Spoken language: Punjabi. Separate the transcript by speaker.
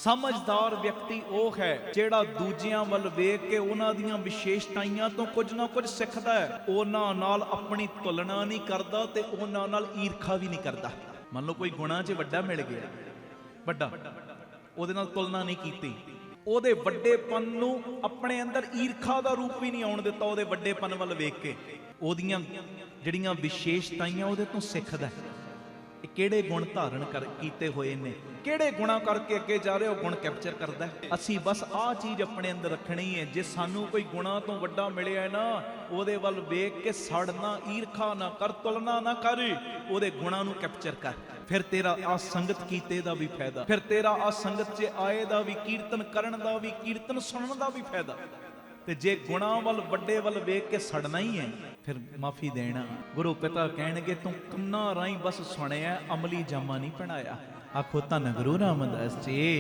Speaker 1: ਸਮਝਦਾਰ ਵਿਅਕਤੀ ਉਹ ਹੈ ਜਿਹੜਾ ਦੂਜਿਆਂ ਵੱਲ ਵੇਖ ਕੇ ਉਹਨਾਂ ਦੀਆਂ ਵਿਸ਼ੇਸ਼ਤਾਈਆਂ ਤੋਂ ਕੁਝ ਨਾ ਕੁਝ ਸਿੱਖਦਾ ਹੈ। ਉਹਨਾਂ ਨਾਲ ਆਪਣੀ ਤੁਲਨਾ ਨਹੀਂ ਕਰਦਾ ਤੇ ਉਹਨਾਂ ਨਾਲ ਈਰਖਾ ਵੀ ਨਹੀਂ ਕਰਦਾ। ਮੰਨ ਲਓ ਕੋਈ ਗੁਣਾਂ 'ਚ ਵੱਡਾ ਮਿਲ ਗਿਆ, ਵੱਡਾ, ਉਹਦੇ ਨਾਲ ਤੁਲਨਾ ਨਹੀਂ ਕੀਤੀ, ਉਹਦੇ ਵੱਡੇਪਨ ਨੂੰ ਆਪਣੇ ਅੰਦਰ ਈਰਖਾ ਦਾ ਰੂਪ ਵੀ ਨਹੀਂ ਆਉਣ ਦਿੱਤਾ। ਉਹਦੇ ਵੱਡੇਪਨ ਵੱਲ ਵੇਖ ਕੇ ਉਹਦੀਆਂ ਜਿਹੜੀਆਂ ਵਿਸ਼ੇਸ਼ਤਾਈਆਂ ਉਹਦੇ ਤੋਂ ਸਿੱਖਦਾ। ਇਹ ਕਿਹੜੇ ਗੁਣ ਧਾਰਨ ਕੀਤੇ ਹੋਏ ਨੇ, ਕਿਹੜੇ ਗੁਣਾ ਕਰਕੇ ਅੱਗੇ ਜਾ ਰਹੇ, ਉਹ ਗੁਣ ਕੈਪਚਰ ਕਰਦਾ। ਅਸੀਂ ਬਸ ਆਹ ਚੀਜ਼ ਆਪਣੇ ਅੰਦਰ ਰੱਖਣੀ ਹੈ। ਜੇ ਸਾਨੂੰ ਕੋਈ ਗੁਣਾ ਤੋਂ ਵੱਡਾ ਮਿਲਿਆ ਨਾ, ਉਹਦੇ ਵੱਲ ਵੇਖ ਕੇ ਸੜਨਾ, ਈਰਖਾ ਨਾ ਕਰ, ਤੁਲਨਾ ਨਾ ਕਰ, ਉਹਦੇ ਗੁਣਾਂ ਨੂੰ ਕੈਪਚਰ ਕਰ। ਫਿਰ ਤੇਰਾ ਆ ਸੰਗਤ ਕੀਤੇ ਦਾ ਵੀ ਫਾਇਦਾ, ਫਿਰ ਤੇਰਾ ਆ ਸੰਗਤ 'ਚ ਆਏ ਦਾ ਵੀ, ਕੀਰਤਨ ਕਰਨ ਦਾ ਵੀ, ਕੀਰਤਨ ਸੁਣਨ ਦਾ ਵੀ ਫਾਇਦਾ। ਤੇ ਜੇ ਗੁਣਾਂ ਵੱਲ, ਵੱਡੇ ਵੱਲ ਵੇਖ ਕੇ ਸੜਨਾ ਹੀ ਹੈ, ਫਿਰ ਮਾਫੀ ਦੇਣਾ। ਗੁਰੂ ਪਿਤਾ ਕਹਿਣਗੇ ਤੂੰ ਕੰਨਾਂ ਰਾਹੀਂ ਬਸ ਸੁਣਿਆ, ਅਮਲੀ ਜਾਮਾ ਨਹੀਂ ਪੜਾਇਆ। ਆਖੋ ਧੰਨ ਗੁਰੂ ਰਾਮਦਾਸ ਜੀ।